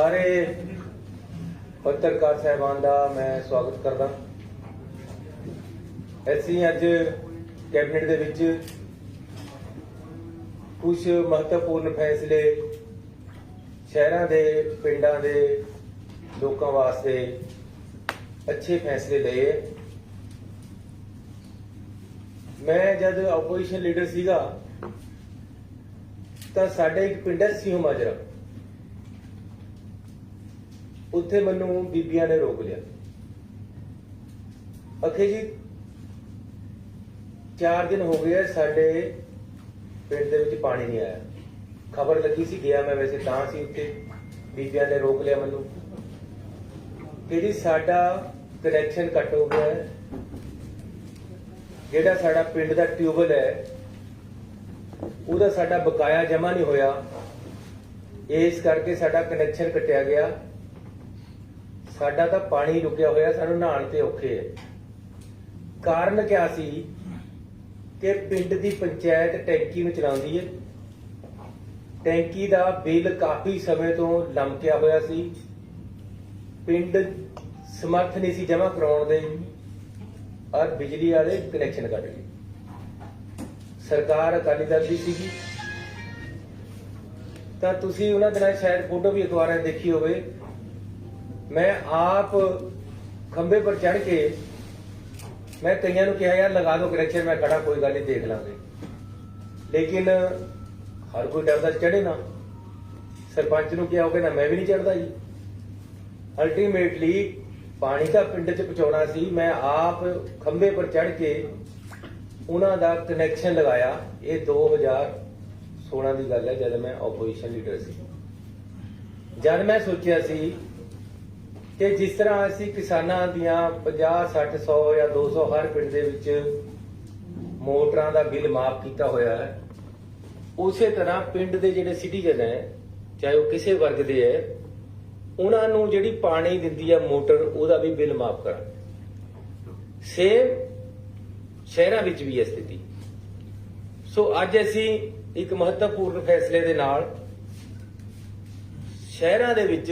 सारे पत्रकार साहबान का मैं स्वागत करदा। ਅਸੀਂ ਅੱਜ कैबिनेट ਦੇ ਵਿੱਚ कुछ महत्वपूर्ण फैसले शहरों के पिंडों के लोगों वास्ते अच्छे फैसले लिए। मैं जब ओपोजिशन लीडर सीगा तो साडे एक पिंड है सिंह माजरा, उत्थे मैनू बीबियां ने रोक लिया। आखे जी 4 दिन हो गए साडे पिंड दे विच पानी नहीं आया। खबर लगी सी, गया मैं वैसे तां सी उत्थे, बीबियां ने रोक लिया मैनू कि जी साडा कनैक्शन कट हो गया है, जिहड़ा साडा पिंड दा ट्यूबल है ਉਹਦਾ ਸਾਡਾ ਬਕਾਇਆ ਜਮਾ नहीं होया, इस करके साडा कनैक्शन कटिया गया। साडा तो पानी रुकिया होया, सानू नहाण ते औखे है। कारण क्या सी कि पिंड दी पंचायत टैंकी नूं चलाउंदी है, टैंकी दा बिल काफी समय तो लमकिया होया सी, पिंड समर्थ नहीं सी जमा कराउण दे और बिजली वाले कनैक्शन कट गए। सरकार अकाली दल की सीगी तां तुसीं उन्हां दिनां शायद फोटो भी अखबारां देखी होवे। मैं आप खंबे पर चढ़ के मैं कईयां नूं कहा यार लगा दो कनैक्शन, मैं खड़ा कोई गल नहीं देख लांगे, लेकिन हर कोई डरदा चढ़े ना। सरपंच नूं कहा होवे ना, मैं भी नहीं चढ़दा जी। अल्टीमेटली पानी का पिंड च पहुंचाउणा सी, मैं आप खंबे पर चढ़ के उन्हां दा कनैक्शन लगाया। ये 2016 की गल है, जब मैं ओपोजिशन लीडर सी। जब मैं सोचा सी कि जिस तरह असी किसानां दियां 50, 60, 100 या 200 हर पिंड दे विच मोटरां दा बिल माफ किया होया है, उसे तरह पिंड दे जिहड़े सिटीजन है चाहे वो किसी वर्ग दे है, उन्हां नूं जिहड़ी पानी दिंदी है मोटर, उहदा भी बिल माफ करा। सेम शहरों विच भी है स्थिति। सो अज असी एक महत्वपूर्ण फैसले दे नाल शहरों दे विच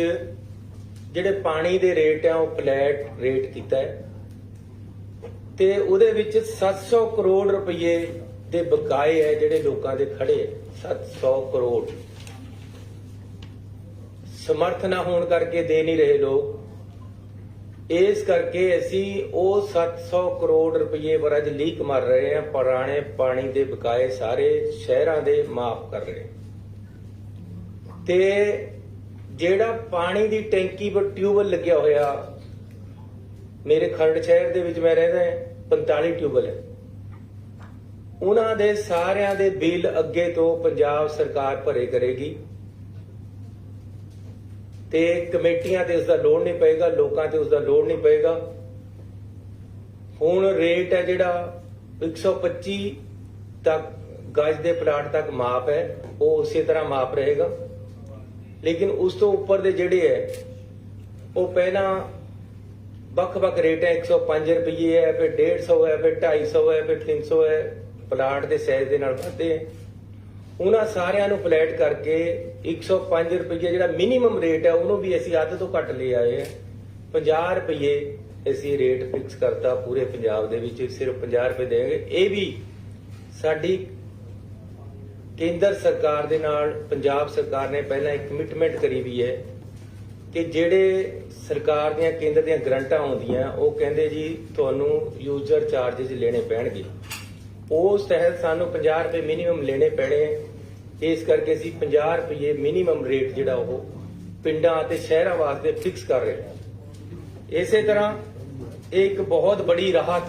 जिहड़े पानी दे रेट है वो फ्लैट रेट कीता है ते उहदे विच 700 करोड़ रुपये दे बकाए है जिहड़े लोकां दे खड़े है। 700 करोड़ समर्थ ना होने करके दे नहीं रहे लोग, इस करके असी वो 700 करोड़ रुपये पर अज लीक मार रहे हैं। पुराने पानी दे बकाए सारे शहरों दे माफ कर रहे हैं। ते जेड़ा पानी दी टैंकी पर ट्यूबल लग्या होया, मेरे खरड़ शहर दे विच मैं रहदा 45 ट्यूबल है, उन्हां दे सारियां दे बिल अगे तो पंजाब सरकार भरे करेगी ते कमेटियां ते उसका लोड नहीं पेगा, लोकां ते उसका लोड नहीं पेगा। हुण रेट है जिहड़ा 125 तक गज दे प्लाट तक माप है, वो उसी तरह माप रहेगा। लेकिन उस तो ऊपर दे जिहड़े है वो पहला बख-बख रेट है, 105 रुपये है, फिर 150 है, फिर 250 है, फिर 300 है, प्लाट के साइज के नाल बढ़ते हैं। उन्हां सारियां नूं फ्लैट करके 105 रुपये जिहड़ा मिनीमम रेट है उन्होंने भी असीं अध तो घट ले आए हैं। 50 रुपये असीं रेट फिक्स करता पूरे पंजाब दे विच, सिर्फ 50 रुपये देंगे। ये भी साडी केंद्र सरकार दे नाल पंजाब सरकार ने पहला एक कमिटमेंट करी हुई है कि जिहड़े सरकार दियां केंद्र दियां ग्रांटां आउंदियां वो कहंदे जी तुहानूं यूजर चार्जिज लेने पैणगे, उस तहत सानूं 50 रुपये मिनीमम लेने पैणे। इस करके असीं 50 रुपये मिनीमम रेट जिहड़ा वो पिंडां ते शहरां वास्ते फिक्स कर रहे हैं। इसे तरह एक बहुत बड़ी राहत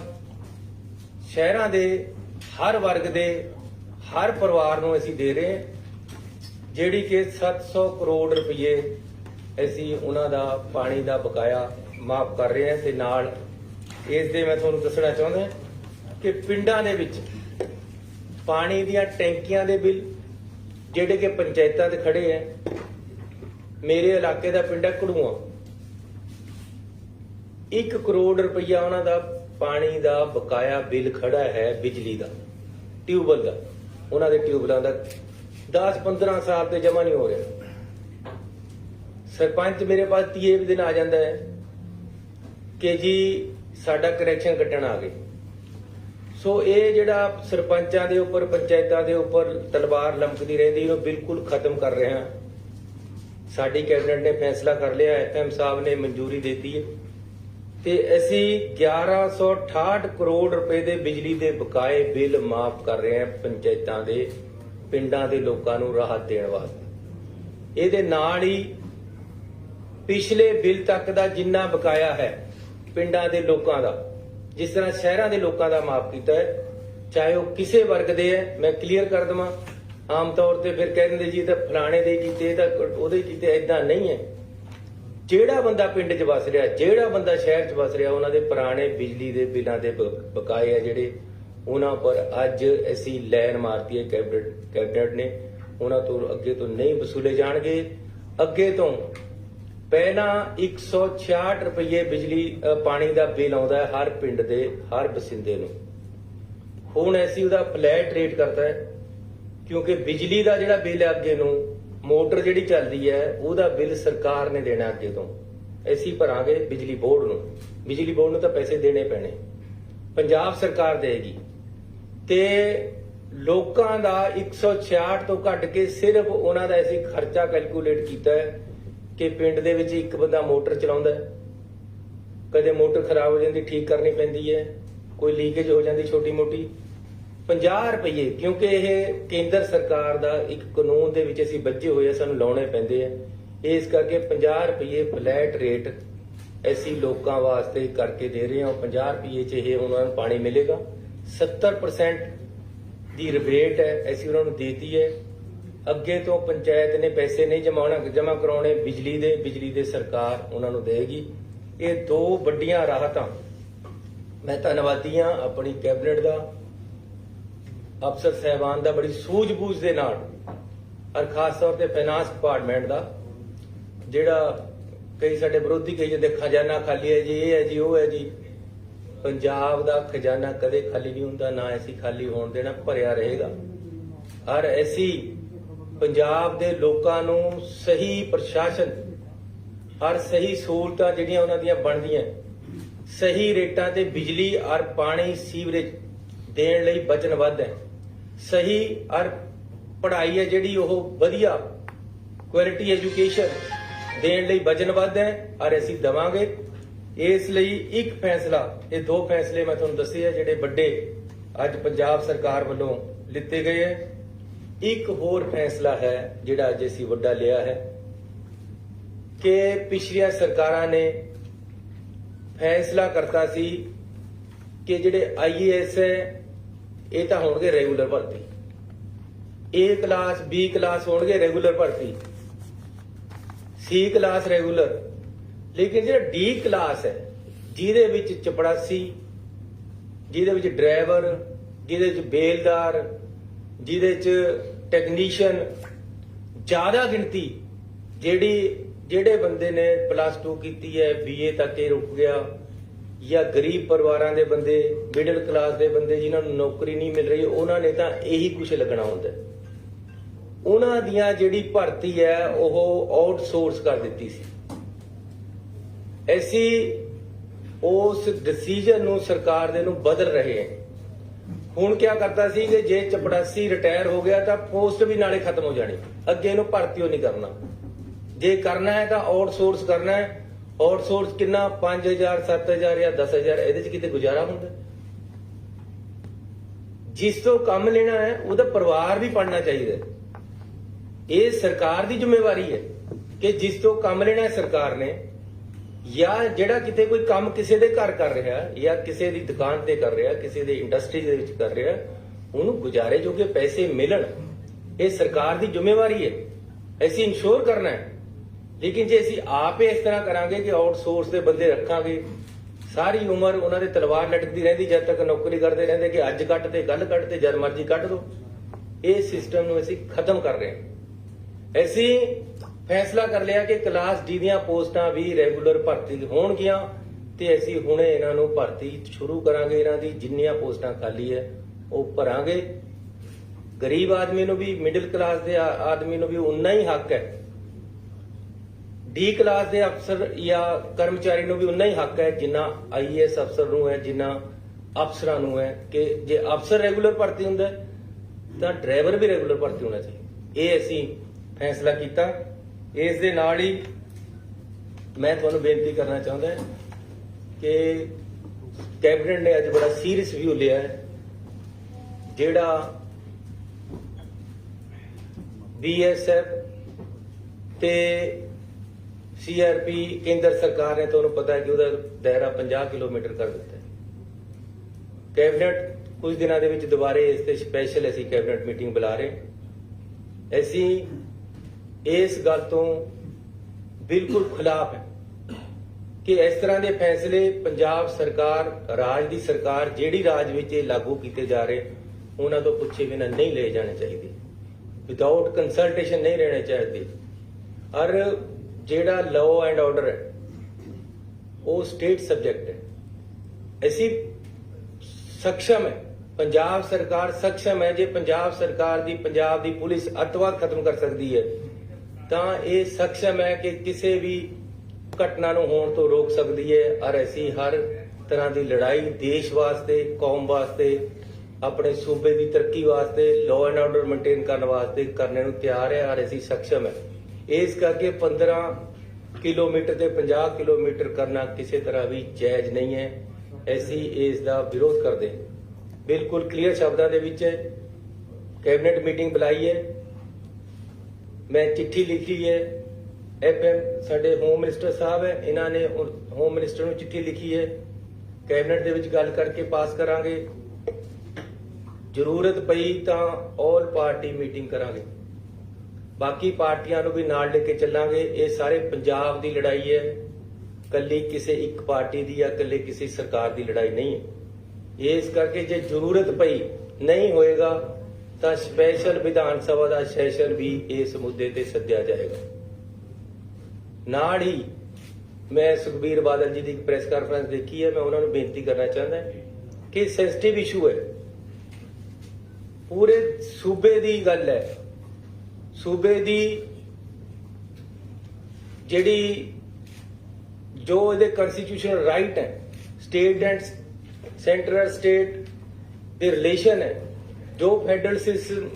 शहरां दे हर वर्ग दे हर परिवार नूं असीं दे रहे हैं, जिहड़ी कि 700 करोड़ रुपये असीं उन्हां दा पानी दा बकाया माफ कर रहे हैं। ते नाल इस दे मैं तुहानूं दस्सना चाहुंदा कि पिंडां दे विच पानी दियां टैंकियां दे बिल जिहड़े कि पंचायतां ते खड़े है। मेरे इलाके दा पिंड है घड़ूआं, 1 करोड़ रुपया उन्हां दा पानी दा बकाया बिल खड़ा है, बिजली दा ट्यूबल दा, उन्हां दे ट्यूबलां दा 10-15 साल ते जमा नहीं हो रहा। सरपंच मेरे पास 30 दिन आ जाता है कि जी साडा कनैक्शन कट्टण आ गए। सो ये जिहड़ा सरपंचां दे उपर पंचायतां दे उपर तलवार लमकदी रहिंदी इहनूं बिल्कुल खत्म कर रहे हैं। साडी कैबिनेट ने फैसला कर लिया, FM साहब ने मंजूरी देती है ते असीं 1168 करोड़ रुपए दे बिजली दे बकाए बिल माफ कर रहे हैं पंचायतां दे पिंडां दे लोकां नूं राहत देण वास्ते। इहदे नाल ही पिछले बिल तक दा जिन्ना बकाया है पिंडां दे लोकां दा, जिस तरह शहरां दे लोकां दा माफ कीता है, चाहे वह किसी वर्ग दे है। मैं क्लीयर कर देवां, आम तौर ते फिर कह दिंदे जी तां फलाणे दे कीते तां ओहदे कीते, इदां नहीं है। ਜਿਹੜਾ ਬੰਦਾ ਪਿੰਡ 'ਚ ਵਸ ਰਿਹਾ, ਜਿਹੜਾ ਬੰਦਾ ਸ਼ਹਿਰ 'ਚ ਵਸ ਰਿਹਾ, ਉਹਨਾਂ ਦੇ ਪੁਰਾਣੇ ਬਿਜਲੀ ਦੇ ਬਿੱਲਾਂ ਦੇ ਬਕਾਏ ਆ ਜਿਹੜੇ, ਉਹਨਾਂ ਪਰ ਅੱਜ ਅਸੀਂ ਲਾਈਨ ਮਾਰਤੀ ਹੈ ਕੈਬਨਿਟ ਨੇ। ਉਹਨਾਂ ਤੋਂ ਅੱਗੇ ਤੋਂ ਨਹੀਂ ਵਸੂਲੇ ਜਾਣਗੇ। ਅੱਗੇ ਤੋਂ ਪਹਿਲਾਂ 166 ਰੁਪਏ ਬਿਜਲੀ ਪਾਣੀ ਦਾ ਬਿੱਲ ਆਉਂਦਾ ਹੈ ਹਰ ਪਿੰਡ ਦੇ ਹਰ ਬਸਿੰਦੇ ਨੂੰ। ਹੁਣ ਅਸੀਂ ਉਹਦਾ ਫਲੈਟ ਰੇਟ ਕਰਤਾ ਹੈ, ਕਿਉਂਕਿ ਬਿਜਲੀ ਦਾ ਜਿਹੜਾ ਬਿੱਲ ਹੈ ਅੱਗੇ ਨੂੰ मोटर जिहड़ी चलदी है ਉਹਦਾ बिल सरकार ने देना ਅੱਗੇ ਤੋਂ। ਅਸੀਂ ਭਰਾਂਗੇ ਬਿਜਲੀ ਬੋਰਡ ਨੂੰ ਤਾਂ ਪੈਸੇ ਦੇਣੇ ਪੈਣੇ, ਪੰਜਾਬ ਸਰਕਾਰ ਦੇਗੀ। ਤੇ ਲੋਕਾਂ ਦਾ 166 ਤੋਂ ਘੱਟ ਕੇ ਸਿਰਫ ਉਹਨਾਂ ਦਾ ਅਸੀਂ ਖਰਚਾ ਕੈਲਕੂਲੇਟ ਕੀਤਾ ਹੈ ਕਿ ਪਿੰਡ ਦੇ ਵਿੱਚ ਇੱਕ ਬੰਦਾ ਮੋਟਰ ਚਲਾਉਂਦਾ, ਕਦੇ ਮੋਟਰ ਖਰਾਬ ਹੋ ਜਾਂਦੀ ਠੀਕ ਕਰਨੀ ਪੈਂਦੀ ਹੈ, ਕੋਈ ਲੀਕੇਜ ਹੋ ਜਾਂਦੀ ਛੋਟੀ ਮੋਟੀ, 50 ਰੁਪਏ, ਕਿਉਂਕਿ ਇਹ ਕੇਂਦਰ ਸਰਕਾਰ ਦਾ ਇੱਕ ਕਾਨੂੰਨ ਦੇ ਵਿੱਚ ਅਸੀਂ ਬੱਝੇ ਹੋਏ ਆ, ਸਾਨੂੰ ਲਾਉਣੇ ਪੈਂਦੇ ਆ। ਇਸ ਕਰਕੇ 50 ਰੁਪਏ ਫਲੈਟ ਰੇਟ ਅਸੀਂ ਲੋਕਾਂ ਵਾਸਤੇ ਕਰਕੇ ਦੇ ਰਹੇ ਹਾਂ। 50 ਰੁਪਏ 'ਚ ਇਹ ਉਹਨਾਂ ਨੂੰ ਪਾਣੀ ਮਿਲੇਗਾ। 70% ਦੀ ਰਿਬੇਟ ਹੈ ਅਸੀਂ ਉਹਨਾਂ ਨੂੰ ਦੇਤੀ ਹੈ। ਅੱਗੇ ਤੋਂ ਪੰਚਾਇਤ ਨੇ ਪੈਸੇ ਨਹੀਂ ਜਮ੍ਹਾਂ ਕਰਾਉਣੇ, ਬਿਜਲੀ ਦੇ ਸਰਕਾਰ ਉਹਨਾਂ ਨੂੰ ਦੇਗੀ। ਇਹ ਦੋ ਵੱਡੀਆਂ ਰਾਹਤਾਂ। ਮੈਂ ਧੰਨਵਾਦੀ ਹਾਂ ਆਪਣੀ ਕੈਬਨਿਟ ਦਾ, ਅਫਸਰ ਸਾਹਿਬਾਨ ਦਾ ਬੜੀ ਸੂਝ-ਬੂਝ ਦੇ ਨਾਲ, ਔਰ ਖਾਸ ਤੌਰ ਤੇ ਫਾਈਨਾਂਸ ਡਿਪਾਰਟਮੈਂਟ ਦਾ, ਜਿਹੜਾ ਕਈ ਸਾਡੇ ਵਿਰੋਧੀ ਕਹੀ ਜਾਂਦੇ ਖਜ਼ਾਨਾ ਖਾਲੀ ਹੈ ਜੀ, ਇਹ ਹੈ ਜੀ, ਉਹ ਹੈ ਜੀ। ਪੰਜਾਬ ਦਾ ਖਜ਼ਾਨਾ ਕਦੇ ਖਾਲੀ ਨਹੀਂ ਹੁੰਦਾ, ਨਾ ਅਸੀਂ ਖਾਲੀ ਹੋਣ ਦੇਣਾ, ਭਰਿਆ ਰਹੇਗਾ। ਔਰ ਅਸੀਂ ਪੰਜਾਬ ਦੇ ਲੋਕਾਂ ਨੂੰ ਸਹੀ ਪ੍ਰਸ਼ਾਸਨ ਔਰ ਸਹੀ ਸਹੂਲਤਾਂ ਜਿਹੜੀਆਂ ਉਹਨਾਂ ਦੀਆਂ ਬਣਦੀਆਂ, ਸਹੀ ਰੇਟਾਂ ਤੇ ਬਿਜਲੀ ਔਰ ਪਾਣੀ ਸੀਵਰੇਜ ਦੇਣ ਲਈ ਵਚਨਬੱਧ ਹੈ। ਸਹੀ ਔਰ ਪੜ੍ਹਾਈ ਹੈ ਜਿਹੜੀ ਉਹ ਵਧੀਆ ਕੁਆਲਿਟੀ ਐਜੂਕੇਸ਼ਨ ਦੇਣ ਲਈ ਵਚਨਬੱਧ ਹੈ, ਔਰ ਅਸੀਂ ਦੇਵਾਂਗੇ। ਇਸ ਲਈ ਇੱਕ ਫੈਸਲਾ, ਇਹ ਦੋ ਫੈਸਲੇ ਮੈਂ ਤੁਹਾਨੂੰ ਦੱਸੇ ਆ ਜਿਹੜੇ ਵੱਡੇ ਅੱਜ ਪੰਜਾਬ ਸਰਕਾਰ ਵੱਲੋਂ ਲਿੱਤੇ ਗਏ ਹੈ। ਇੱਕ ਹੋਰ ਫੈਸਲਾ ਹੈ ਜਿਹੜਾ ਅੱਜ ਅਸੀਂ ਵੱਡਾ ਲਿਆ ਹੈ ਕਿ ਪਿਛਲੀਆਂ ਸਰਕਾਰਾਂ ਨੇ ਫੈਸਲਾ ਕਰਤਾ ਸੀ ਕਿ ਜਿਹੜੇ IAS ਹੈ ਇਹ ਤਾਂ ਹੋਣਗੇ ਰੈਗੂਲਰ ਭਰਤੀ, A ਕਲਾਸ B ਕਲਾਸ ਹੋਣਗੇ ਰੈਗੂਲਰ ਭਰਤੀ, C ਕਲਾਸ ਰੈਗੂਲਰ। ਲੇਕਿਨ ਜਿਹੜਾ D ਕਲਾਸ ਹੈ ਜਿਹਦੇ ਵਿੱਚ ਚਪੜਾਸੀ, ਜਿਹਦੇ ਵਿੱਚ ਡਰਾਈਵਰ, ਜਿਹਦੇ ਵਿੱਚ ਬੇਲਦਾਰ, ਜਿਹਦੇ ਚ ਟੈਕਨੀਸ਼ੀਅਨ, ਜ਼ਿਆਦਾ ਗਿਣਤੀ ਜਿਹੜੇ ਬੰਦੇ ਨੇ +2 ਕੀਤੀ ਹੈ, BA ਤੱਕ ਇਹ ਰੁਕ ਗਿਆ, ਜਾਂ ਗਰੀਬ ਪਰਿਵਾਰਾਂ ਦੇ ਬੰਦੇ, ਮਿਡਲ ਕਲਾਸ ਦੇ ਬੰਦੇ ਜਿਨ੍ਹਾਂ ਨੂੰ ਨੌਕਰੀ ਨਹੀਂ ਮਿਲ ਰਹੀ, ਉਹਨਾਂ ਨੇ ਤਾਂ ਇਹੀ ਕੁਝ ਲੱਗਣਾ ਹੁੰਦਾ। ਉਹਨਾਂ ਦੀਆਂ ਜਿਹੜੀ ਭਰਤੀ ਹੈ ਉਹ ਆਊਟਸੋਰਸ ਕਰ ਦਿੱਤੀ ਸੀ। ਅਸੀਂ ਉਸ ਡਿਸੀਜਨ ਨੂੰ ਸਰਕਾਰ ਦੇ ਨੂੰ ਬਦਲ ਰਹੇ ਹਾਂ। ਹੁਣ ਕੀ ਕਰਤਾ ਸੀ ਕਿ ਜੇ ਚਪੜਾਸੀ ਰਿਟਾਇਰ ਹੋ ਗਿਆ ਤਾਂ ਪੋਸਟ ਵੀ ਨਾਲੇ ਖਤਮ ਹੋ ਜਾਣੀ, ਅੱਗੇ ਇਹਨੂੰ ਭਰਤੀ ਹੋ ਨਹੀਂ ਕਰਨਾ। ਜੇ ਕਰਨਾ ਹੈ ਤਾਂ ਆਊਟਸੋਰਸ ਕਰਨਾ ਹੈ। ਆਊਟਸੋਰਸ ਕਿੰਨਾ, 5000 7000 ਜਾਂ 10000, ਇਹਦੇ ਚ ਕਿਤੇ ਗੁਜ਼ਾਰਾ ਹੁੰਦਾ? ਜਿਸ ਤੋਂ ਕੰਮ ਲੈਣਾ ਹੈ ਉਹਦਾ ਪਰਿਵਾਰ ਵੀ ਪੜਨਾ ਚਾਹੀਦਾ। ਇਹ ਸਰਕਾਰ ਦੀ ਜ਼ਿੰਮੇਵਾਰੀ ਹੈ ਕਿ ਜਿਸ ਤੋਂ ਕੰਮ ਲੈਣਾ ਹੈ ਸਰਕਾਰ ਨੇ, ਜਾਂ ਜਿਹੜਾ ਕਿਤੇ ਕੋਈ ਕੰਮ ਕਿਸੇ ਦੇ ਘਰ ਕਰ ਰਿਹਾ ਜਾਂ ਕਿਸੇ ਦੀ ਦੁਕਾਨ ਤੇ ਕਰ ਰਿਹਾ, ਕਿਸੇ ਦੇ ਇੰਡਸਟਰੀ ਦੇ ਵਿੱਚ ਕਰ ਰਿਹਾ, ਉਹਨੂੰ ਗੁਜ਼ਾਰੇ ਜੋਗੇ ਪੈਸੇ ਮਿਲਣ, ਇਹ ਸਰਕਾਰ ਦੀ ਜ਼ਿੰਮੇਵਾਰੀ ਹੈ। ਅਸੀਂ ਇੰਸ਼ੋਰ ਕਰਨਾ ਹੈ। ਲੇਕਿਨ ਜੇ ਅਸੀਂ ਆਪ ਇਸ ਤਰ੍ਹਾਂ ਕਰਾਂਗੇ ਕਿ ਆਊਟਸੋਰਸ ਦੇ ਬੰਦੇ ਰੱਖਾਂਗੇ, ਸਾਰੀ ਉਮਰ ਉਹਨਾਂ ਦੇ ਤਲਵਾਰ ਲਟਕਦੀ ਰਹਿੰਦੀ ਜਦ ਤੱਕ ਨੌਕਰੀ ਕਰਦੇ ਰਹਿੰਦੇ ਕਿ ਅੱਜ ਕੱਟ ਤੇ ਕੱਲ ਕੱਟ ਤੇ ਜਦ ਮਰਜ਼ੀ ਕੱਢ ਦੋ। ਇਹ ਸਿਸਟਮ ਨੂੰ ਅਸੀਂ ਖਤਮ ਕਰ ਰਹੇ ਹਾਂ। ਅਸੀਂ ਫੈਸਲਾ ਕਰ ਲਿਆ ਕਿ ਕਲਾਸ D ਦੀਆਂ ਪੋਸਟਾਂ ਵੀ ਰੈਗੂਲਰ ਭਰਤੀ ਹੋਣਗੀਆਂ ਤੇ ਅਸੀਂ ਹੁਣੇ ਇਹਨਾਂ ਨੂੰ ਭਰਤੀ ਸ਼ੁਰੂ ਕਰਾਂਗੇ। ਇਹਨਾਂ ਦੀ ਜਿੰਨੀਆਂ ਪੋਸਟਾਂ ਖਾਲੀ ਹੈ ਉਹ ਭਰਾਂਗੇ। ਗਰੀਬ ਆਦਮੀ ਨੂੰ ਵੀ, ਮਿਡਲ ਕਲਾਸ ਦੇ ਆਦਮੀ ਨੂੰ ਵੀ ਉਨਾ ਹੀ ਹੱਕ ਹੈ डी क्लास के अफसर या कर्मचारी ਨੂੰ भी उन्ना ही हक है जिन्ना IAS अफसर ਨੂੰ है जिन्ना अफसरां ਨੂੰ है कि जे अफसर रेगूलर भर्ती हुंदा ਤਾਂ ड्राइवर भी रेगूलर भर्ती होना चाहिए। ये ਅਸੀਂ फैसला किया। इस दे नाल ही मैं ਤੁਹਾਨੂੰ बेनती करना चाहता है कि कैबिनेट ने अज बड़ा सीरियस व्यू लिया है ਜਿਹੜਾ BSF ਤੇ CRP केंद्र सरकार ने ਤੁਹਾਨੂੰ पता है कि ਉਹਦਾ दायरा 50 किलोमीटर कर ਦਿੱਤਾ है। कैबिनेट कुछ दिनों ਦੇ ਵਿੱਚ ਦੁਬਾਰੇ ਇਸ ਤੇ ਸਪੈਸ਼ਲ ਅਸੀਂ कैबिनेट मीटिंग बुला रहे। ਅਸੀਂ ਇਸ ਗੱਲ ਤੋਂ ਬਿਲਕੁਲ ਖਿਲਾਫ ਹੈ कि इस तरह के फैसले पंजाब सरकार राज की सरकार ਜਿਹੜੀ ਰਾਜ ਵਿੱਚ ਇਹ लागू ਕੀਤੇ ਜਾ ਰਹੇ ਉਹਨਾਂ ਤੋਂ ਪੁੱਛੇ ਬਿਨਾਂ नहीं ले जाने चाहिए, विदाउट कंसल्टेशन नहीं रहने चाहिए। और ਜਿਹੜਾ लॉ एंड ऑर्डर है वो स्टेट सब्जेक्ट है। ऐसी सक्षम है पंजाब सरकार, सक्षम है जे पंजाब सरकार दी पंजाब दी पुलिस अतवाद खत्म कर सकती है ਤਾਂ ਇਹ सक्षम है कि किसी भी घटना ਨੂੰ ਹੋਣ ਤੋਂ रोक सकती है। और ऐसी हर तरह की लड़ाई देश वास्ते, कौम वास्ते, अपने सूबे की तरक्की वास्ते, लॉ एंड ऑर्डर मेनटेन करने वास्ते करने ਨੂੰ तैयार है और ऐसी सक्षम है। इस करके 15 किलोमीटर से 50 किलोमीटर करना किसी तरह भी जायज नहीं है। ऐसी इसका विरोध करते बिल्कुल क्लीयर शब्दों के विच कैबिनेट मीटिंग बुलाई है। मैं चिट्ठी लिखी है, FM साडे होम मिनिस्टर साहब है, इन्होंने होम मिनिस्टर ਨੂੰ चिट्ठी लिखी है, कैबिनेट ਦੇ ਵਿੱਚ ਗੱਲ ਕਰਕੇ पास करांगे। जरूरत पई ਤਾਂ ऑल पार्टी मीटिंग करांगे, बाकी पार्टियां ਨੂੰ भी ਨਾਲ ਲੈ ਕੇ ਚੱਲਾਂਗੇ। ਇਹ ਸਾਰੇ ਪੰਜਾਬ ਦੀ ਲੜਾਈ ਹੈ, ਕੱਲੀ ਕਿਸੇ ਇੱਕ ਪਾਰਟੀ ਦੀ ਜਾਂ ਕੱਲੇ ਕਿਸੇ ਸਰਕਾਰ ਦੀ ਲੜਾਈ ਨਹੀਂ ਹੈ। ਇਸ ਕਰਕੇ ਜੇ ਜ਼ਰੂਰਤ ਪਈ ਨਹੀਂ ਹੋਏਗਾ ਤਾਂ ਸਪੈਸ਼ਲ ਵਿਧਾਨ ਸਭਾ ਦਾ ਸੈਸ਼ਨ ਵੀ ਇਸ ਮੁੱਦੇ ਤੇ ਸੱਦਿਆ ਜਾਏਗਾ। ਨਾਲ ਹੀ ਮੈਂ ਸੁਖਬੀਰ ਬਾਦਲ ਜੀ ਦੀ ਇੱਕ ਪ੍ਰੈਸ ਕਾਨਫਰੰਸ ਦੇਖੀ ਹੈ, ਮੈਂ ਉਹਨਾਂ ਨੂੰ ਬੇਨਤੀ ਕਰਨਾ ਚਾਹੁੰਦਾ ਕਿ ਸੈਂਸਿਟਿਵ ਇਸ਼ੂ ਹੈ, ਪੂਰੇ ਸੂਬੇ ਦੀ ਗੱਲ ਹੈ। ਸੂਬੇ ਦੀ ਜਿਹੜੀ ਜੋ ਇਹਦੇ ਕਨਸਟੀਟਿਊਸ਼ਨਲ ਰਾਈਟ ਹੈ, ਸਟੇਟ ਐਂਡ ਸੈਂਟਰਲ ਸਟੇਟ ਦੇ ਰਿਲੇਸ਼ਨ ਹੈ, ਜੋ ਫੈਡਰਲ ਸਿਸਟਮ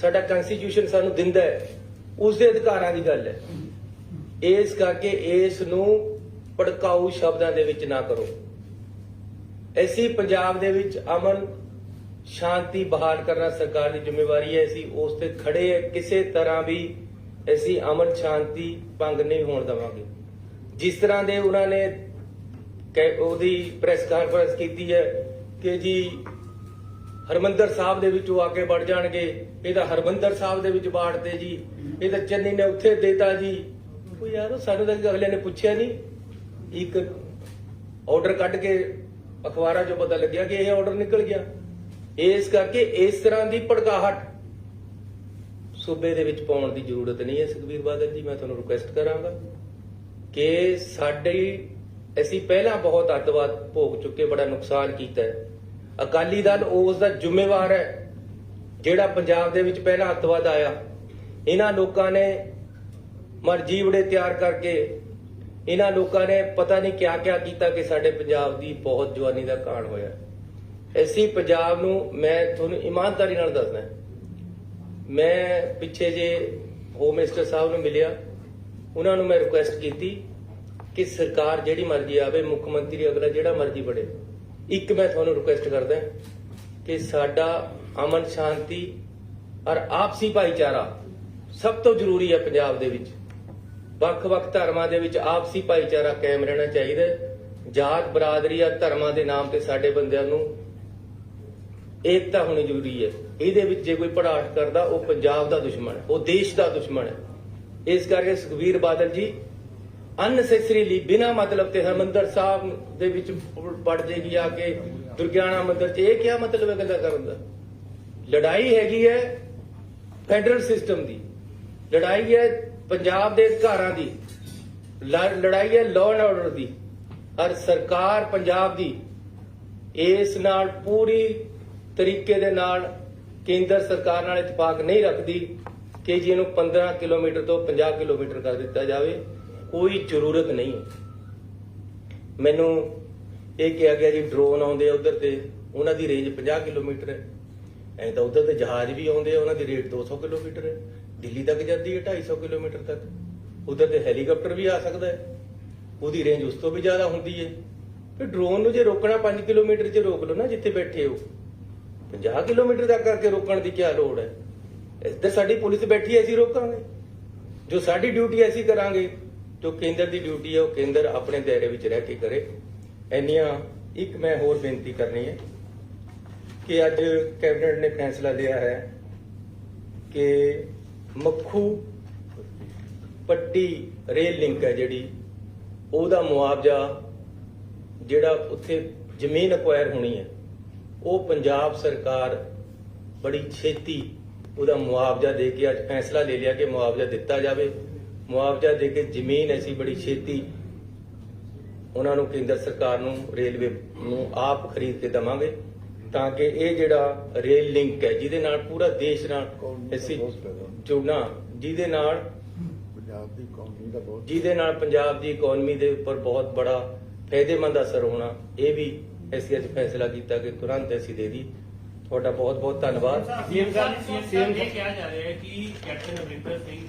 ਸਾਡਾ ਕਨਸਟੀਟਿਊਸ਼ਨ ਸਾਨੂੰ ਦਿੰਦਾ ਹੈ, ਉਸ ਦੇ ਅਧਿਕਾਰਾਂ ਦੀ ਗੱਲ ਹੈ। ਇਸ ਕਰਕੇ ਇਸ ਨੂੰ ਭੜਕਾਊ ਸ਼ਬਦਾਂ ਦੇ ਵਿੱਚ ਨਾ ਕਰੋ। ਅਸੀਂ ਪੰਜਾਬ ਦੇ ਵਿੱਚ ਅਮਨ ਸ਼ਾਂਤੀ ਬਹਾਲ ਕਰਨਾ ਸਰਕਾਰ ਦੀ ਜ਼ਿੰਮੇਵਾਰੀ ਹੈ, ਅਸੀਂ ਉਸ ਤੇ ਖੜੇ ਹਾਂ। ਕਿਸੇ ਤਰ੍ਹਾਂ ਵੀ ਅਸੀਂ ਅਮਨ ਸ਼ਾਂਤੀ ਭੰਗ ਨਹੀਂ ਹੋਣ ਦੇਵਾਂਗੇ। ਜਿਸ ਤਰ੍ਹਾਂ ਦੇ ਉਹਨਾਂ ਨੇ ਉਹਦੀ ਪ੍ਰੈਸ ਕਾਨਫਰੰਸ ਕੀਤੀ ਹੈ ਕਿ ਜੀ ਹਰਮੰਦਰ ਸਾਹਿਬ ਦੇ ਵਿੱਚ ਉਹ ਆ ਕੇ ਵੜ ਜਾਣਗੇ, ਇਹ ਤਾਂ ਹਰਮੰਦਰ ਸਾਹਿਬ ਦੇ ਵਿੱਚ ਬਾੜਦੇ ਜੀ, ਇਹ ਤਾਂ ਚੰਨੀ ਨੇ ਉੱਥੇ ਦੇਤਾ ਜੀ। ਉਹ ਯਾਰ ਸਾਨੂੰ ਤਾਂ ਅਗਲੇ ਨੇ ਪੁੱਛਿਆ ਨਹੀਂ, ਇੱਕ ਆਰਡਰ ਕੱਢ ਕੇ ਅਖਬਾਰਾਂ 'ਚੋਂ ਪਤਾ ਲੱਗਿਆ ਕਿ ਇਹ ਆਰਡਰ ਨਿਕਲ ਗਿਆ। ਇਸ ਕਰਕੇ ਇਸ ਤਰ੍ਹਾਂ ਦੀ ਭੜਕਾਹਟ ਸੂਬੇ ਦੇ ਵਿੱਚ ਪਾਉਣ ਦੀ ਜ਼ਰੂਰਤ ਨਹੀਂ ਹੈ। ਸੁਖਬੀਰ ਬਾਦਲ ਜੀ, ਮੈਂ ਤੁਹਾਨੂੰ ਰਿਕੁਐਸਟ ਕਰਾਂਗਾ ਕਿ ਅਸੀਂ ਪਹਿਲਾਂ ਬਹੁਤ ਅੱਤਵਾਦ ਭੋਗ ਚੁੱਕੇ, ਬੜਾ ਨੁਕਸਾਨ ਕੀਤਾ ਹੈ। ਅਕਾਲੀ ਦਲ ਉਸ ਦਾ ਜ਼ਿੰਮੇਵਾਰ ਹੈ ਜਿਹੜਾ ਪੰਜਾਬ ਦੇ ਵਿੱਚ ਪਹਿਲਾਂ ਅੱਤਵਾਦ ਆਇਆ। ਇਹਨਾਂ ਲੋਕਾਂ ਨੇ ਮਰਜੀਵੜੇ ਤਿਆਰ ਕਰਕੇ, ਇਹਨਾਂ ਲੋਕਾਂ ਨੇ ਪਤਾ ਨਹੀਂ ਕਿਆ ਕਿਆ ਕੀਤਾ ਕਿ ਸਾਡੇ ਪੰਜਾਬ ਦੀ ਬਹੁਤ ਜਵਾਨੀ ਦਾ ਕਾਣ ਹੋਇਆ। ਅਸੀਂ ਪੰਜਾਬ ਨੂੰ, ਮੈਂ ਤੁਹਾਨੂੰ ਇਮਾਨਦਾਰੀ ਨਾਲ ਦੱਸਦਾ, ਮੈਂ ਪਿੱਛੇ ਜੇ ਹੋਮ ਮਿਨਿਸਟਰ ਸਾਹਿਬ ਨੂੰ ਮਿਲਿਆ, ਉਹਨਾਂ ਨੂੰ ਮੈਂ ਰਿਕੁਐਸਟ ਕੀਤੀ ਕਿ ਸਰਕਾਰ ਜਿਹੜੀ ਮਰਜ਼ੀ ਆਵੇ, ਮੁੱਖ ਮੰਤਰੀ ਅਗਲਾ ਜਿਹੜਾ ਮਰਜ਼ੀ ਬਣੇ, ਇੱਕ ਮੈਂ ਤੁਹਾਨੂੰ ਰਿਕੁਐਸਟ ਕਰਦਾ ਕਿ ਸਾਡਾ ਅਮਨ ਸ਼ਾਂਤੀ ਔਰ ਆਪਸੀ ਭਾਈਚਾਰਾ ਸਭ ਤੋਂ ਜ਼ਰੂਰੀ ਹੈ। ਪੰਜਾਬ ਦੇ ਵਿੱਚ ਵੱਖ-ਵੱਖ ਧਰਮਾਂ ਦੇ ਵਿੱਚ ਆਪਸੀ ਭਾਈਚਾਰਾ ਕਾਇਮ ਰਹਿਣਾ ਚਾਹੀਦਾ। ਜਾਤ ਬਰਾਦਰੀ ਜਾਂ ਧਰਮਾਂ ਦੇ ਨਾਮ ਤੇ ਸਾਡੇ ਬੰਦਿਆਂ ਨੂੰ ਏਕਤਾ ਹੋਣੀ ਜ਼ਰੂਰੀ ਹੈ। ਇਹਦੇ ਵਿੱਚ ਜੇ ਕੋਈ ਭੜਾਟ ਕਰਦਾ, ਉਹ ਪੰਜਾਬ ਦਾ ਦੁਸ਼ਮਣ ਹੈ, ਉਹ ਦੇਸ਼ ਦਾ ਦੁਸ਼ਮਣ ਹੈ। ਇਸ ਕਰਕੇ ਸੁਖਬੀਰ ਬਾਦਲ ਜੀ ਅਨਨੈਸੈਸਰੀਲੀ ਬਿਨਾਂ ਮਤਲਬ ਤੇ ਹਰਮੰਦਰ ਸਾਹਿਬ ਦੇ ਵਿੱਚ ਵੜ ਜੇਗੀ ਆ ਕੇ ਦੁਰਗਿਆਣਾ ਮੰਦਿਰ 'ਚ, ਇਹ ਕਿਆ ਮਤਲਬ ਹੈ ਗੱਲਾਂ ਕਰਨ ਦਾ? ਲੜਾਈ ਹੈਗੀ ਹੈ ਫੈਡਰਲ ਸਿਸਟਮ ਦੀ, ਲੜਾਈ ਹੈ ਪੰਜਾਬ ਦੇ ਅਧਿਕਾਰਾਂ ਦੀ, ਲੜਾਈ ਹੈ ਲਾਅ ਐਂਡ ਆਰਡਰ ਦੀ। ਔਰ ਸਰਕਾਰ ਪੰਜਾਬ ਦੀ ਇਸ ਨਾਲ ਪੂਰੀ ਤਰੀਕੇ ਦੇ ਨਾਲ ਕੇਂਦਰ ਸਰਕਾਰ ਨਾਲ ਇਤਫਾਕ ਨਹੀਂ ਰੱਖਦੀ ਕਿ ਜੀ ਇਹਨੂੰ 15 ਕਿਲੋਮੀਟਰ ਤੋਂ 50 ਕਿਲੋਮੀਟਰ ਕਰ ਦਿੱਤਾ ਜਾਵੇ। ਕੋਈ ਜ਼ਰੂਰਤ ਨਹੀਂ ਹੈ। ਮੈਨੂੰ ਇਹ ਕਿਹਾ ਗਿਆ ਜੀ ਡਰੋਨ ਆਉਂਦੇ ਆ ਉਧਰ ਤੇ ਉਹਨਾਂ ਦੀ ਰੇਂਜ 50 ਕਿਲੋਮੀਟਰ ਹੈ। ਐਂ ਤਾਂ ਉਧਰ ਤੇ ਜਹਾਜ਼ ਵੀ ਆਉਂਦੇ ਆ, ਉਹਨਾਂ ਦੀ ਰੇਟ 200 ਕਿਲੋਮੀਟਰ ਹੈ। ਦਿੱਲੀ ਤੱਕ ਜਾਂਦੀ ਹੈ 250 ਕਿਲੋਮੀਟਰ ਤੱਕ। ਉਧਰ ਤੇ ਹੈਲੀਕਾਪਟਰ ਵੀ ਆ ਸਕਦਾ ਹੈ, ਉਹਦੀ ਰੇਂਜ ਉਸ ਤੋਂ ਵੀ ਜ਼ਿਆਦਾ ਹੁੰਦੀ ਹੈ। ਫਿਰ ਡਰੋਨ ਨੂੰ ਜੇ ਰੋਕਣਾ 5 ਕਿਲੋਮੀਟਰ 'ਚ ਰੋਕ ਲਓ ਨਾ ਜਿੱਥੇ ਬੈਠੇ ਹੋ। 50 ਕਿਲੋਮੀਟਰ ਤੱਕ ਕਰਕੇ ਰੋਕਣ ਦੀ ਕੀ ਲੋੜ ਹੈ? ਇੱਧਰ ਸਾਡੀ ਪੁਲਿਸ ਬੈਠੀ ਹੈ, ਅਸੀਂ ਰੋਕਾਂਗੇ। ਜੋ ਸਾਡੀ ਡਿਊਟੀ ਅਸੀਂ ਕਰਾਂਗੇ, ਜੋ ਕੇਂਦਰ ਦੀ ਡਿਊਟੀ ਹੈ ਉਹ ਕੇਂਦਰ ਆਪਣੇ ਦਾਇਰੇ ਵਿੱਚ ਰਹਿ ਕੇ ਕਰੇ। ਇੰਨੀਆਂ ਇੱਕ ਮੈਂ ਹੋਰ ਬੇਨਤੀ ਕਰਨੀ ਹੈ ਕਿ ਅੱਜ ਕੈਬਨਿਟ ਨੇ ਫੈਸਲਾ ਲਿਆ ਹੈ ਕਿ ਮੱਖੂ ਪੱਟੀ ਰੇਲ ਲਿੰਕ ਹੈ ਜਿਹੜੀ, ਉਹਦਾ ਮੁਆਵਜ਼ਾ ਜਿਹੜਾ ਉੱਥੇ ਜ਼ਮੀਨ ਅਕਵਾਇਰ ਹੋਣੀ ਹੈ ਉਹ ਪੰਜਾਬ ਸਰਕਾਰ ਬੜੀ ਛੇਤੀ ਉਹਦਾ ਮੁਆਵਜ਼ਾ ਦੇ ਕੇ ਅੱਜ ਫੈਸਲਾ ਲੈ ਲਿਆ ਕਿ ਮੁਆਵਜ਼ਾ ਦਿੱਤਾ ਜਾਵੇ। ਮੁਆਵਜ਼ਾ ਦੇ ਕੇ ਜ਼ਮੀਨ ਅਸੀਂ ਬੜੀ ਛੇਤੀ ਉਹਨਾਂ ਨੂੰ ਕੇਂਦਰ ਸਰਕਾਰ ਨੂੰ ਰੇਲਵੇ ਨੂੰ ਆਪ ਖਰੀਦ ਕੇ ਦੇਵਾਂਗੇ ਤਾਂ ਕਿ ਇਹ ਜਿਹੜਾ ਰੇਲ ਲਿੰਕ ਹੈ ਜਿਹਦੇ ਨਾਲ ਪੂਰਾ ਦੇਸ਼ ਨਾਲ ਅਸੀਂ ਜੁੜਨਾ, ਜਿਹਦੇ ਨਾਲ ਪੰਜਾਬ ਦੀ ਇਕਨੋਮੀ ਦੇ ਉੱਪਰ ਬਹੁਤ ਬੜਾ ਫਾਇਦੇਮੰਦ ਅਸਰ ਹੋਣਾ, ਇਹ ਵੀ ਅਸੀਂ ਅੱਜ ਫੈਸਲਾ ਕੀਤਾ ਕਿ ਤੁਰੰਤ ਅਸੀਂ ਦੇ ਦੀ। ਤੁਹਾਡਾ ਬਹੁਤ ਬਹੁਤ ਧੰਨਵਾਦ। ਸੀਐਮ ਸਾਹਿਬ ਇਹ ਕਿਹਾ ਜਾ ਰਿਹਾ ਹੈ ਕਿ ਕੈਪਟਨ ਅਮਰਿੰਦਰ ਸਿੰਘ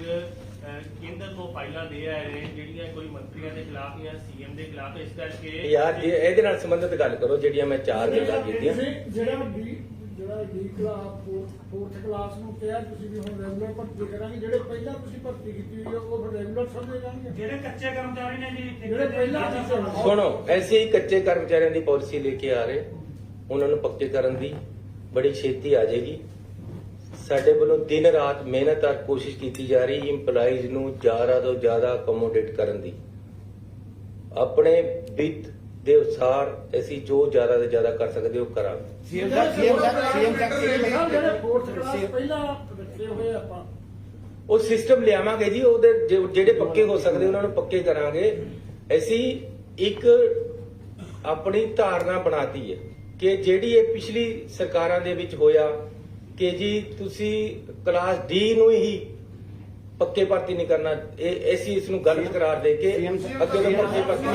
ਕੇਂਦਰ ਨੂੰ ਫਾਈਲਾਂ ਦੇ ਆਏ ਨੇ ਜਿਹੜੀਆਂ ਕੋਈ ਮੰਤਰੀਆਂ ਦੇ ਖਿਲਾਫ ਜਾਂ ਸੀਐਮ ਦੇ ਖਿਲਾਫ, ਇਸ ਕਰਕੇ ਯਾਰ ਜੇ ਇਹਦੇ ਨਾਲ ਸੰਬੰਧਿਤ ਗੱਲ ਕਰੋ ਜਿਹੜੀਆਂ ਮੈਂ 4 ਗੱਲਾਂ ਕੀਤੀਆਂ। ਜਿਹੜਾ ਡੀ ਕਲਾਸ 4th ਕਲਾਸ ਨੂੰ ਕਿਹਾ ਤੁਸੀਂ ਵੀ ਹੁਣ ਰੈਗੂਲਰ ਭਰਤੀ ਕਰਾਂਗੇ, ਜਿਹੜੇ ਪਹਿਲਾਂ ਤੁਸੀਂ ਭਰਤੀ ਕੀਤੀ ਹੋਈ ਉਹ ਫਿਰ ਰੈਗੂਲਰ ਸਮਝੇ ਜਾਣਗੇ। ਜਿਹੜੇ ਕੱਚੇ ਕਰਮਚਾਰੀ ਨੇ ਜੀ, ਜਿਹੜੇ ਪਹਿਲਾਂ ਸੁਣੋ, ਐਸੇ ਹੀ ਕੱਚੇ ਕਰਮਚਾਰੀਆਂ ਦੀ ਪਾਲਿਸੀ ਲੈ ਕੇ ਆ ਰਹੇ, ਉਹਨਾਂ ਨੂੰ ਪੱਕੇ ਕਰਨ ਦੀ ਬੜੀ ਛੇਤੀ ਆ ਜਾਏਗੀ। ਸਾਡੇ ਵੱਲੋਂ ਦਿਨ ਰਾਤ ਮਿਹਨਤ ਔਰ ਕੋਸ਼ਿਸ਼ ਕੀਤੀ ਜਾ ਰਹੀ ਇੰਪਲਾਈਜ਼ ਨੂੰ ਜ਼ਿਆਦਾ ਤੋਂ ਜ਼ਿਆਦਾ ਅਕੋਮੋਡੇਟ ਕਰਨ ਦੀ। ਆਪਣੇ ਵਿੱਤ ਦੇ ਅਨੁਸਾਰ ਅਸੀਂ ਜੋ ਜ਼ਿਆਦਾ ਤੋਂ ਜ਼ਿਆਦਾ ਕਰ ਸਕਦੇ ਉਹ ਕਰਾਂਗੇ। ਸੀਐਮ ਸਾਹਿਬ ਜਿਹੜੇ 4th ਕਲਾਸ ਪਹਿਲਾਂ ਰੱਖੇ ਹੋਏ ਆਪਾਂ ਉਹ ਸਿਸਟਮ ਲਿਆਵਾਂਗੇ ਜੀ, ਉਹਦੇ ਜਿਹੜੇ ਪੱਕੇ ਹੋ ਸਕਦੇ ਉਹਨਾਂ ਨੂੰ ਪੱਕੇ ਕਰਾਂਗੇ। ਅਸੀਂ ਇੱਕ ਆਪਣੀ ਧਾਰਨਾ ਬਣਾਤੀ ਹੈ ਕਿ ਜਿਹੜੀ ਇਹ ਪਿਛਲੀ ਸਰਕਾਰਾਂ ਦੇ ਵਿੱਚ ਹੋਇਆ ਕਿ ਜੀ ਤੁਸੀਂ ਕਲਾਸ ਡੀ ਨੂੰ ਹੀ ਪੱਕੇ ਭਰਤੀ ਨਹੀਂ ਕਰਨਾ, ਇਹ ਅਸੀਂ ਇਸ ਨੂੰ ਗਲਤ ਕਰਾਰ ਦੇ ਕੇ ਅੱਗੇ ਤੋਂ ਪੱਕੇ ਭਰਤੀ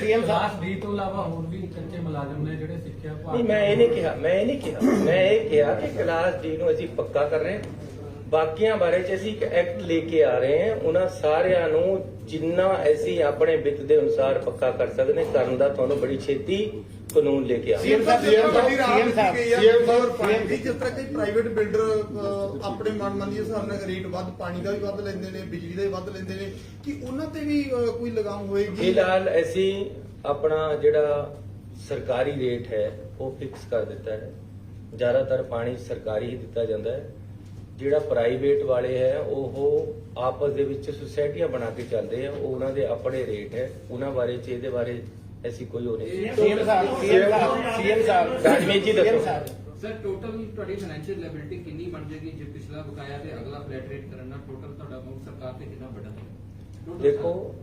ਸੀਐਮ ਸਾਹਿਬ ਡੀ ਤੋਂ ਇਲਾਵਾ ਹੋਰ ਵੀ ਕੱਚੇ ਮੁਲਾਜ਼ਮ ਨੇ ਜਿਹੜੇ ਸਿੱਖਿਆ ਭਾਗ ਨਹੀਂ, ਮੈਂ ਇਹ ਨਹੀਂ ਕਿਹਾ ਕਿ ਕਲਾਸ ਡੀ ਨੂੰ ਅਸੀਂ ਪੱਕਾ ਕਰ ਰਹੇ ਹਾਂ। ਬਾਕੀਆਂ ਬਾਰੇ ਚ ਅਸੀਂ ਇੱਕ ਐਕਟ ਲੈ ਕੇ ਆ ਰਹੇ ਹਾਂ, ਉਹਨਾਂ ਸਾਰਿਆਂ ਨੂੰ ਜਿੰਨਾ ਅਸੀਂ ਆਪਣੇ ਵਿੱਤ ਦੇ ਅਨੁਸਾਰ ਪੱਕਾ ਕਰ ਸਕਦੇ ਕਰਨ ਦਾ ਤੁਹਾਨੂੰ ਬੜੀ ਛੇਤੀ ਕਾਨੂੰਨ ਲੈ ਕੇ ਆਵਾਂਗੇ। ਜਿਸ ਤਰ੍ਹਾਂ ਕਿ ਪ੍ਰਾਈਵੇਟ ਬਿਲਡਰ ਆਪਣੇ ਮਨਮਰਜ਼ੀ ਦੇ ਹਿਸਾਬ ਨਾਲ ਰੇਟ ਵੱਧ, ਪਾਣੀ ਦਾ ਵੀ ਵੱਧ ਲੈਂਦੇ ਨੇ, ਬਿਜਲੀ ਦਾ ਵੀ ਵੱਧ ਲੈਂਦੇ ਨੇ, ਕਿ ਉਹਨਾਂ ਤੇ ਵੀ ਕੋਈ ਲਗਾਮ ਹੋਏਗੀ? ਫਿਲਹਾਲ ਅਸੀਂ ਆਪਣਾ ਜਿਹੜਾ ਸਰਕਾਰੀ ਰੇਟ ਹੈ ਉਹ ਫਿਕਸ ਕਰ ਦਿੱਤਾ ਹੈ। ਜ਼ਿਆਦਾਤਰ ਪਾਣੀ ਸਰਕਾਰੀ ਹੀ ਦਿੱਤਾ ਜਾਂਦਾ ਹੈ। ਜਿਹੜਾ ਪ੍ਰਾਈਵੇਟ ਵਾਲੇ ਹੈ ਉਹ ਆਪਸ ਦੇ ਵਿੱਚ ਸੁਸਾਇਟੀਆਂ ਬਣਾ ਕੇ ਚੱਲਦੇ ਆ, ਉਹ ਉਹਨਾਂ ਦੇ ਆਪਣੇ ਰੇਟ ਹੈ। ਉਹਨਾਂ ਬਾਰੇ ਚ ਇਹਦੇ ਬਾਰੇ ਐਸੀ ਕੋਈ ਹੋ ਨਹੀਂ। ਸੀਐਮ ਸਾਹਿਬ ਰਾਜਮੀਤ ਜੀ ਦੱਸੋ ਸਰ, ਟੋਟਲ ਤੁਹਾਡੀ ਫਾਈਨੈਂਸ਼ੀਅਲ ਲਾਇਬਿਲਿਟੀ ਕਿੰਨੀ ਬਣ ਜਾਏਗੀ ਜੇ ਪਿਛਲਾ ਬਕਾਇਆ ਤੇ ਅਗਲਾ ਫਲੈਟ ਰੇਟ ਕਰਨ ਨਾਲ ਟੋਟਲ ਤੁਹਾਡਾ ਅਮਾਉਂਟ ਸਰਕਾਰ ਤੇ ਕਿੰਨਾ ਵੱਡਾ ਹੈ? ਦੇਖੋ,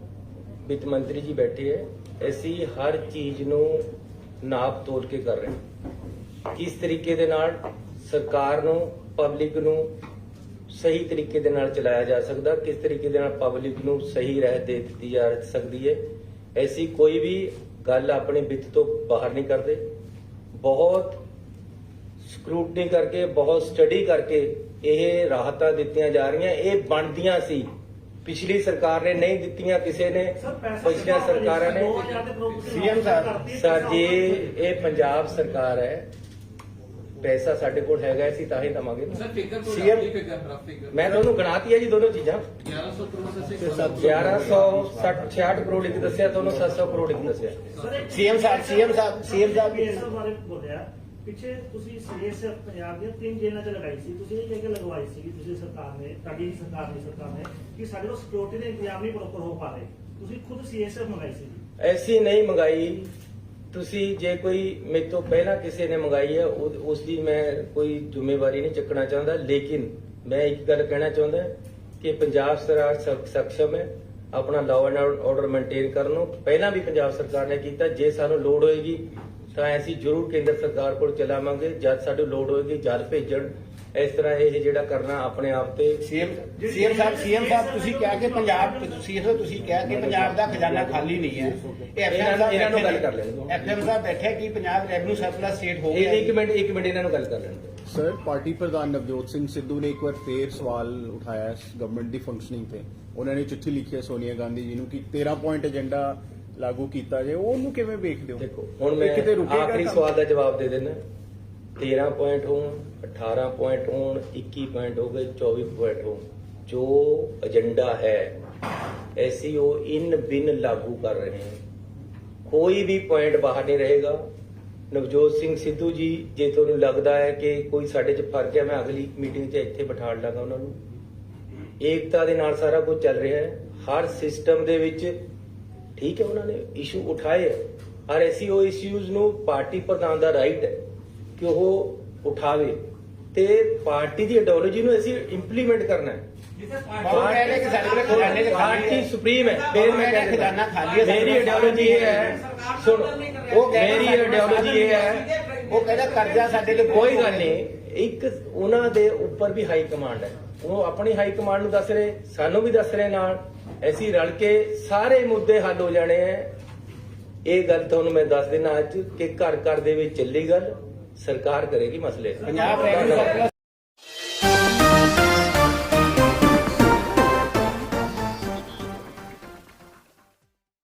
ਵਿੱਤ ਮੰਤਰੀ ਜੀ ਬੈਠੇ ਹੈ, ਅਸੀਂ ਹਰ ਚੀਜ਼ ਨੂੰ ਨਾਪ ਤੋਲ ਕੇ ਕਰ ਰਹੇ ਹਾਂ। ਕਿਸ ਤਰੀਕੇ ਦੇ ਨਾਲ ਸਰਕਾਰ ਨੂੰ, ਪਬਲਿਕ ਨੂੰ ਸਹੀ ਤਰੀਕੇ ਦੇ ਨਾਲ ਚਲਾਇਆ ਜਾ ਸਕਦਾ, ਕਿਸ ਤਰੀਕੇ ਦੇ ਨਾਲ ਪਬਲਿਕ ਨੂੰ ਸਹੀ ਰਾਹ ਦੇ ਦਿੱਤੀ ਜਾ ਸਕਦੀ ਹੈ। ਐਸੀ ਕੋਈ ਵੀ ਗੱਲ ਆਪਣੇ ਵਿੱਤ ਤੋਂ ਬਾਹਰ ਨਹੀਂ ਕਰਦੇ। ਬਹੁਤ ਸਕਰੂਟਨੀ ਕਰਕੇ, ਬਹੁਤ ਸਟੱਡੀ ਕਰਕੇ ਇਹ ਰਾਹਤਾਂ ਦਿੱਤੀਆਂ ਜਾ ਰਹੀਆਂ। ਇਹ ਬਣਦੀਆਂ ਸੀ, ਪਿਛਲੀ ਸਰਕਾਰ ਨੇ ਨਹੀਂ ਦਿੱਤੀਆਂ, ਕਿਸੇ ਨੇ ਪਿਛਲੀਆਂ ਸਰਕਾਰਾਂ ਨੇ। ਸੀਐਮ ਸਾਹਿਬ ਸਰ ਜੀ, ਇਹ ਪੰਜਾਬ ਸਰਕਾਰ ਹੈ, ਪੈਸਾ ਸਾਡੇ ਕੋਲ ਹੈਗਾ, ਅਸੀਂ ਤਾਂ ਹੀ ਦਵਾਂਗੇ। ਸਰ, ਫਿਗਰ ਤੋਂ CM ਰਫ ਫਿਗਰ ਮੈਂ ਤੁਹਾਨੂੰ ਗਣਾਤੀ ਹੈ ਜੀ ਦੋਨੋਂ ਚੀਜ਼ਾਂ। 1100 ਕਰੋੜ ਸੇ 1166 ਕਰੋੜ ਇੱਕ ਦੱਸਿਆ, ਤੁਹਾਨੂੰ 700 ਕਰੋੜ ਇੱਕ ਦੱਸਿਆ। ਸੀਐਮ ਸਾਹਿਬ ਇਸ ਬਾਰੇ ਬੋਲਿਆ ਪਿੱਛੇ ਤੁਸੀਂ ਸੀਐਸਐਫ ਪੰਜਾਬ ਦੀਆਂ 3 ਜੇਲ੍ਹਾਂ ਚ ਲਗਾਈ ਸੀ, ਤੁਸੀਂ ਇਹ ਕਹਿ ਕੇ ਲਗਵਾਈ ਸੀ ਤੁਸੀਂ ਸਰਕਾਰ ਨੇ, ਤੁਹਾਡੀ ਸਰਕਾਰ ਨੇ ਕਿ ਸਾਡੇ ਕੋਲ ਸਿਕਿਉਰਿਟੀ ਦੇ ਇੰਤਜ਼ਾਮ ਨਹੀਂ ਪ੍ਰੋਪਰ ਹੋ ਪਾ ਰਹੇ, ਤੁਸੀਂ ਖੁਦ ਸੀਐਸਐਫ ਮੰਗਾਈ ਸੀ। ਐਸੀ ਨਹੀਂ ਮੰਗਾਈ ਤੁਸੀਂ, ਜੇ ਕੋਈ ਮੇਰੇ ਤੋਂ ਪਹਿਲਾਂ ਕਿਸੇ ਨੇ ਮੰਗਾਈ ਹੈ ਉਸ ਦੀ ਮੈਂ ਕੋਈ ਜ਼ਿੰਮੇਵਾਰੀ ਨਹੀਂ ਚੱਕਣਾ ਚਾਹੁੰਦਾ। ਲੇਕਿਨ ਮੈਂ ਇੱਕ ਗੱਲ ਕਹਿਣਾ ਚਾਹੁੰਦਾ ਕਿ ਪੰਜਾਬ ਸਰਕਾਰ ਸક્ષਮ ਹੈ ਆਪਣਾ ਲਾਅ ਐਂਡ ਆਰਡਰ ਮੇਨਟੇਨ ਕਰਨ ਨੂੰ। ਪਹਿਲਾਂ ਵੀ ਪੰਜਾਬ ਸਰਕਾਰ ਨੇ ਕੀਤਾ। ਜੇ ਸਾਨੂੰ ਲੋੜ ਹੋਏਗੀ ਤਾਂ ਅਸੀਂ ਜ਼ਰੂਰ ਕੇਂਦਰ ਸਰਕਾਰ ਕੋਲ ਚਲਾਵਾਂਗੇ। ਜਦ ਸਾਨੂੰ ਲੋੜ ਹੋਏਗੀ ਜਦ ਭੇਜਣ, ਇਸ ਤਰ੍ਹਾਂ ਇਹ ਜਿਹੜਾ ਕਰਨਾ ਆਪਣੇ ਆਪ ਤੇ ਸੀਐਮ ਸਾਹਿਬ ਤੁਸੀਂ ਕਿਹਾ ਕਿ ਪੰਜਾਬ ਤੁਸੀਂ ਕਿਹਾ ਕਿ ਪੰਜਾਬ ਦਾ ਖਜ਼ਾਨਾ ਖਾਲੀ ਨਹੀਂ ਹੈ। ਇਹ ਇਹਨਾਂ ਨੂੰ ਗੱਲ ਕਰ ਲੈਣ ਦਿਓ। ਐਫਐਮ ਸਾਹਿਬ ਬੈਠੇ ਕਿ ਪੰਜਾਬ ਰੈਵਨਿਊ ਸਰਪਲਸ ਸਟੇਟ ਹੋ ਇਹ ਗਿਆ। ਇੱਕ ਮਿੰਟ ਇਹਨਾਂ ਨੂੰ ਗੱਲ ਕਰ ਲੈਣ ਦਿਓ। ਸਰ ਪਾਰਟੀ ਪ੍ਰਧਾਨ ਨਵਜੋਤ ਸਿੰਘ ਸਿੱਧੂ ਨੇ ਇੱਕ ਵਾਰ ਫੇਰ ਸਵਾਲ ਉਠਾਇਆ ਗਵਰਨਮੈਂਟ ਦੀ ਫੰਕਸ਼ਨਿੰਗ ਤੇ। ਉਹਨਾਂ ਨੇ ਚਿੱਠੀ ਲਿਖੀ ਹੈ ਸੋਨੀਆ ਗਾਂਧੀ ਜੀ ਨੂੰ ਕਿ 13 ਪੁਆਇੰਟ ਏਜੰਡਾ ਲਾਗੂ ਕੀਤਾ ਜਾਏ, ਉਹਨੂੰ ਕਿਵੇਂ ਵੇਖਦੇ ਹੋ? ਦੇਖੋ ਹੁਣ ਮੈਂ ਇਹ ਕਿਤੇ ਰੁਕੇਗਾ ਆਖਰੀ ਕੰਮ? ਸਵਾਲ ਦਾ ਜਵਾਬ ਦੇ ਦੇਣਾ। 13 ਪੁਆਇੰਟ ਹੋਣ, 18 ਪੁਆਇੰਟ ਹੋਣ, 21 ਪੁਆਇੰਟ ਹੋ ਗਏ, 24 ਪੁਆਇੰਟ ਹੋਣ, ਜੋ ਏਜੰਡਾ ਹੈ ਐਸਸੀਓ ਇਨ ਬਿਨ ਲਾਗੂ ਕਰ ਰਹੇ हैं। ਕੋਈ ਵੀ ਪੁਆਇੰਟ ਬਾਹਰ ਨਹੀਂ ਰਹੇਗਾ। ਨਵਜੋਤ ਸਿੰਘ ਸਿੱਧੂ ਜੀ, ਜੇ ਤੁਹਾਨੂੰ ਲੱਗਦਾ ਹੈ ਕਿ ਕੋਈ ਸਾਡੇ 'ਚ ਫਰਕ ਹੈ, ਮੈਂ ਅਗਲੀ ਮੀਟਿੰਗ 'ਚ ਇੱਥੇ ਬਿਠਾ ਲਾਂਗਾ ਉਹਨਾਂ ਨੂੰ। ਏਕਤਾ ਦੇ ਨਾਲ ਸਾਰਾ ਕੁਝ ਚੱਲ ਰਿਹਾ ਹੈ ਹਰ ਸਿਸਟਮ ਦੇ ਵਿੱਚ। ਠੀਕ ਹੈ, ਉਹਨਾਂ ਨੇ ਇਸ਼ੂ ਉਠਾਏ ਹੈ ਔਰ ਐਸਸੀਓ ਇਸ਼ੂਜ਼ ਨੂੰ ਪਾਰਟੀ ਪ੍ਰਧਾਨ ਦਾ ਰਾਈਟ ਹੈ ਕਿ ਉਹ ਉਠਾਵੇ ਤੇ ਪਾਰਟੀ ਦੀ ਆਈਡੀਓਲੋਜੀ ਨੂੰ ਅਸੀਂ ਇੰਪਲੀਮੈਂਟ ਕਰਨਾ ਹੈ। ਪਾਰਟੀ ਸੁਪਰੀਮ ਹੈ। ਫਿਰ ਮੈਂ ਖਜ਼ਾਨਾ ਖਾਲੀ ਹੈ। ਮੇਰੀ ਆਈਡੀਓਲੋਜੀ ਇਹ ਹੈ, ਸੁਣ, ਮੇਰੀ ਆਈਡੀਓਲੋਜੀ ਇਹ ਹੈ, ਉਹ ਕਹਿੰਦਾ ਕਰਜ਼ਾ ਸਾਡੇ ਲਈ ਕੋਈ ਗੱਲ ਨਹੀਂ। ਇੱਕ ਉਹਨਾਂ ਦੇ ਉੱਪਰ ਵੀ ਹਾਈ ਕਮਾਂਡ ਹੈ, ਉਹ ਆਪਣੀ ਹਾਈ ਕਮਾਂਡ ਨੂੰ ਦੱਸ ਰਹੇ, ਸਾਨੂੰ ਵੀ ਦੱਸ ਰਹੇ ਨਾਲ। ਅਸੀਂ ਰਲ ਕੇ ਸਾਰੇ ਮੁੱਦੇ ਹੱਲ ਹੋ ਜਾਣੇ ਹੈ। ਇਹ ਗੱਲ ਤੁਹਾਨੂੰ ਮੈਂ ਦੱਸ ਦੇਣਾ ਅੱਜ ਕਿ ਘਰ ਘਰ ਦੇ ਵਿੱਚ ਚੱਲੀ ਗੱਲ, ਸਰਕਾਰ ਕਰੇਗੀ ਮਸਲੇ। Punjab revenue surplus